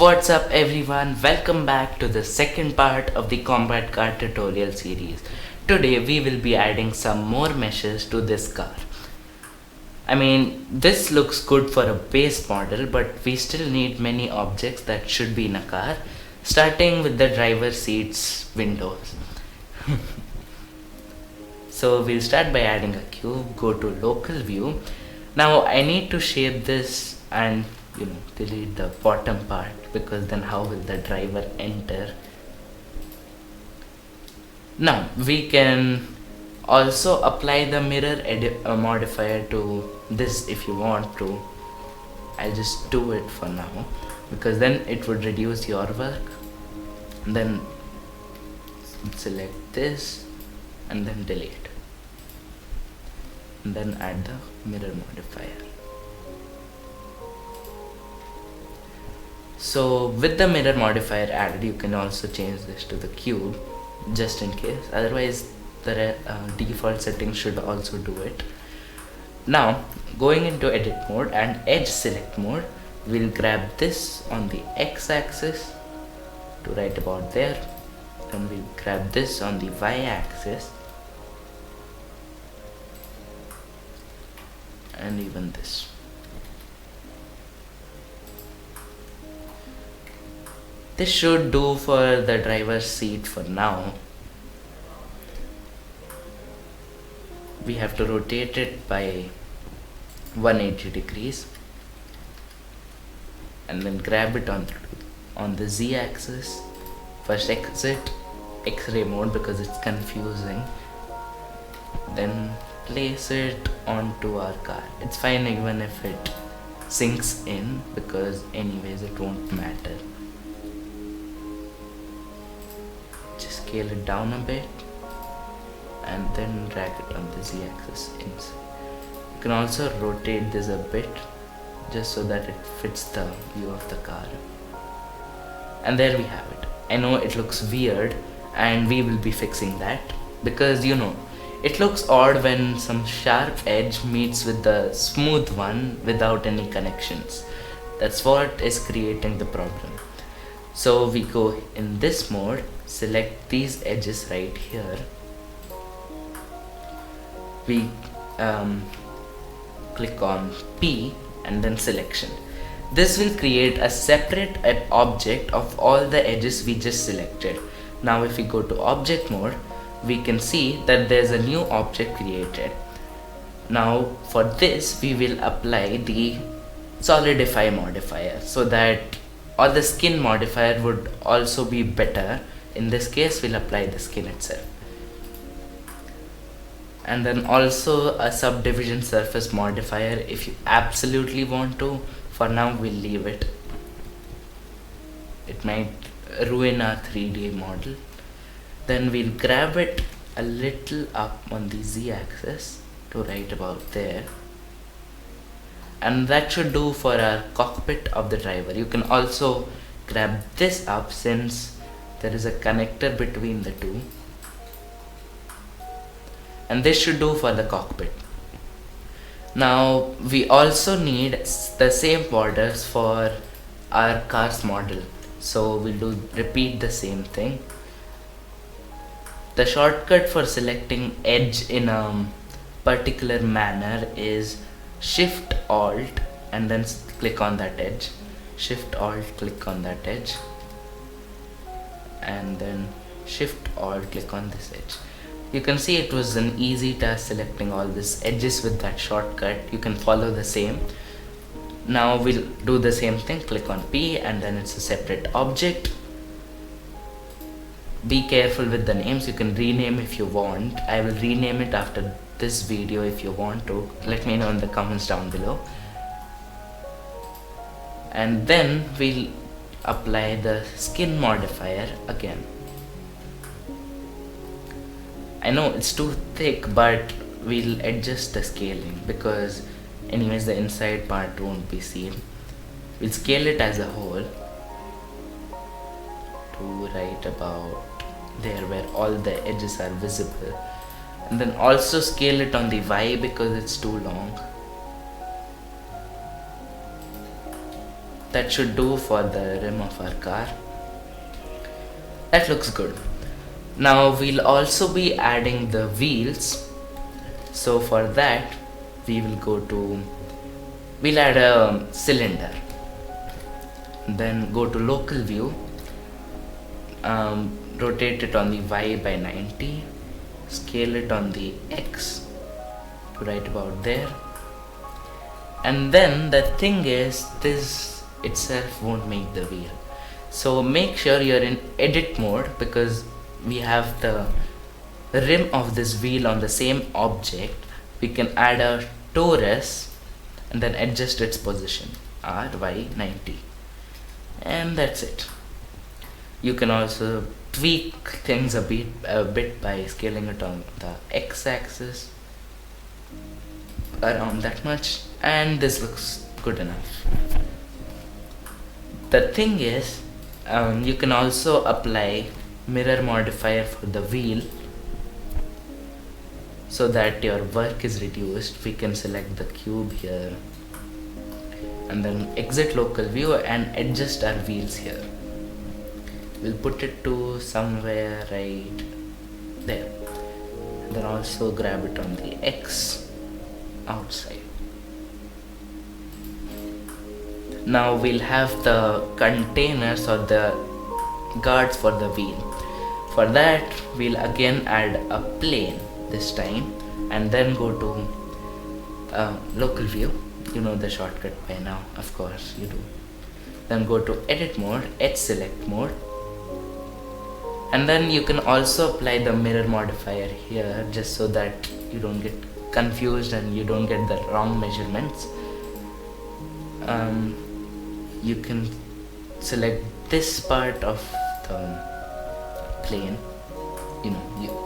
What's up everyone, welcome back to the second part of the combat car tutorial series. Today we will be adding some more meshes to this car. This looks good for a base model, but we still need many objects that should be in a car, starting with the driver seat's windows. So we'll start by adding a cube, go to local view. Now I need to shape this and delete the bottom part, because then how will the driver enter? Now we can also apply the mirror modifier to this if you want to. I'll just do it for now because then it would reduce your work. Then select this and then delete, and then add the mirror modifier. So with the mirror modifier added, you can also change this to the cube just in case, otherwise the default settings should also do it. Now going into edit mode and edge select mode, we'll grab this on the x-axis to right about there, then we'll grab this on the y-axis and even this. This should do for the driver's seat for now. We have to rotate it by 180 degrees and then grab it on the z-axis. First exit X-ray mode because it's confusing, then place it onto our car. It's fine even if it sinks in, because anyways it won't matter. Just scale it down a bit and then drag it on the z-axis inside. You can also rotate this a bit just so that it fits the view of the car. And there we have it. I know it looks weird and we will be fixing that, because it looks odd when some sharp edge meets with the smooth one without any connections. That's what is creating the problem. So we go in this mode, select these edges right here. We click on P and then selection. This will create a separate object of all the edges we just selected. Now if we go to object mode, we can see that there's a new object created. Now for this we will apply the solidify modifier, so that, or the skin modifier would also be better. In this case we'll apply the skin itself. And then also a subdivision surface modifier if you absolutely want to. For now we'll leave it. It might ruin our 3D model. Then we'll grab it a little up on the z-axis to right about there. And that should do for our cockpit of the driver. You can also grab this up since there is a connector between the two. And this should do for the cockpit. Now we also need the same borders for our car's model, so we'll repeat the same thing. The shortcut for selecting edge in a particular manner is Shift Alt and then click on that edge. Shift Alt click on that edge and then Shift Alt click on this edge. You can see it was an easy task selecting all these edges with that shortcut. You can follow the same. Now we'll do the same thing, click on P and then it's a separate object. Be careful with the names, you can rename if you want. I will rename it after this video if you want to. Let me know in the comments down below. And then we'll apply the skin modifier again. I know it's too thick, but we'll adjust the scaling because anyways the inside part won't be seen. We'll scale it as a whole to right about there where all the edges are visible, and then also scale it on the Y because it's too long. that should do for the rim of our car. That looks good. Now we'll also be adding the wheels. So for that we will we'll add a cylinder. Then go to local view, rotate it on the Y by 90, scale it on the X to right about there. And then the thing is, this itself won't make the wheel. So make sure you're in edit mode, because we have the rim of this wheel on the same object. We can add a torus and then adjust its position, R, Y, 90. And that's it. You can also tweak things a bit by scaling it on the x-axis around that much, and this looks good enough. The thing is, you can also apply mirror modifier for the wheel so that your work is reduced. We can select the cube here and then exit local view and adjust our wheels here. We'll put it to somewhere right there. Then also grab it on the X outside. Now we'll have the containers or the guards for the wheel. For that we'll again add a plane this time, and then go to local view. You know the shortcut by now, of course you do. Then go to edit mode, edge select mode, and then you can also apply the mirror modifier here, just so that you don't get confused and you don't get the wrong measurements. You can select this part of the plane.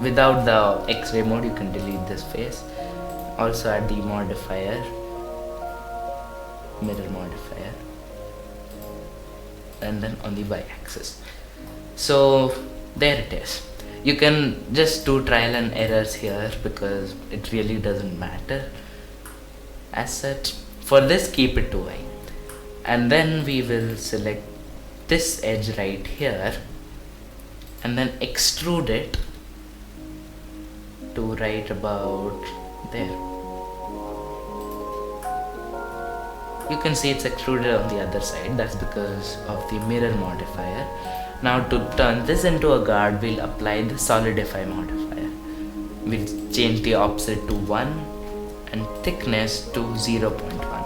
Without the X-ray mode you can delete this face. Also add the modifier, mirror modifier, and then on the y-axis. So there it is. You can just do trial and errors here, because it really doesn't matter as such. For this, keep it to y, and then we will select this edge right here and then extrude it to right about there. You can see it's extruded on the other side. That's because of the mirror modifier. Now to turn this into a guard, we'll apply the solidify modifier. We'll change the offset to 1 and thickness to 0.1.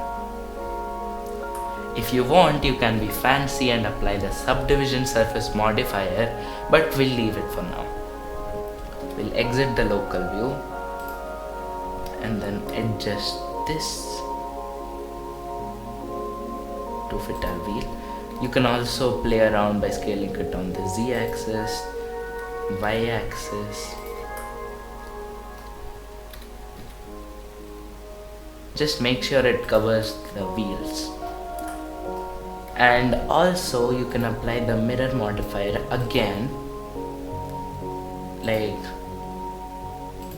If you want, you can be fancy and apply the subdivision surface modifier, but we'll leave it for now. We'll exit the local view and then adjust this to fit our wheel. You can also play around by scaling it on the z-axis, y-axis. Just make sure it covers the wheels. And also you can apply the mirror modifier again, like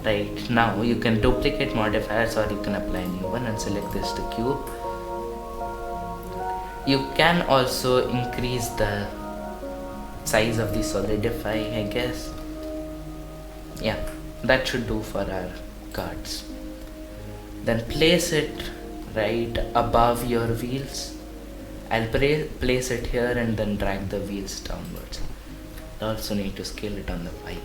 right now. You can duplicate modifiers, or you can apply a new one and select this to cube. You can also increase the size of the solidify, I guess. Yeah, that should do for our cards. Then place it right above your wheels. I'll place it here and then drag the wheels downwards. I also need to scale it on the Y.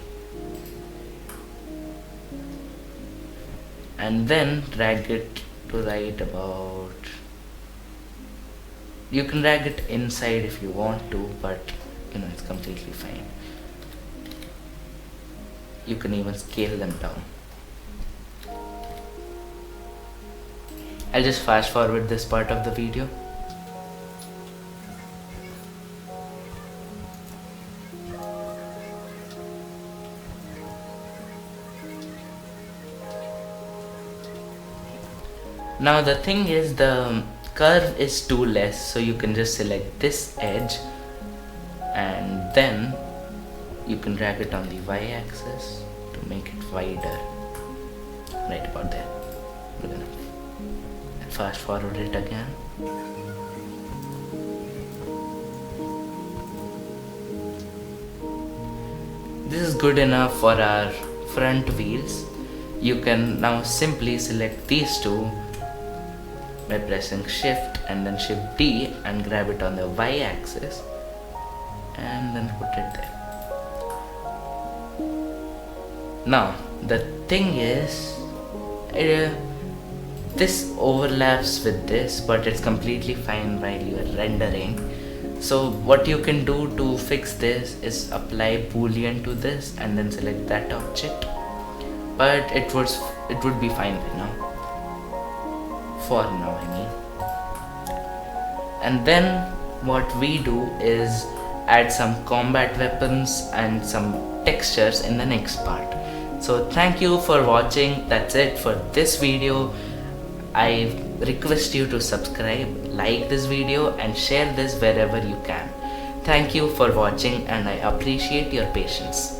And then drag it to right about. You can drag it inside if you want to, but it's completely fine. You can even scale them down. I'll just fast forward this part of the video. Now the thing is, the curve is too less, so you can just select this edge and then you can drag it on the y-axis to make it wider, right about there. Good enough. And fast forward it again. This is good enough for our front wheels. You can now simply select these two by pressing shift and then shift D and grab it on the Y axis and then put it there. Now the thing is, this overlaps with this, but it's completely fine while you are rendering. So what you can do to fix this is apply boolean to this and then select that object, but it would be fine right now, for now I mean. And then what we do is add some combat weapons and some textures in the next part. So thank you for watching. That's it for this video. I request you to subscribe, like this video and share this wherever you can. Thank you for watching and I appreciate your patience.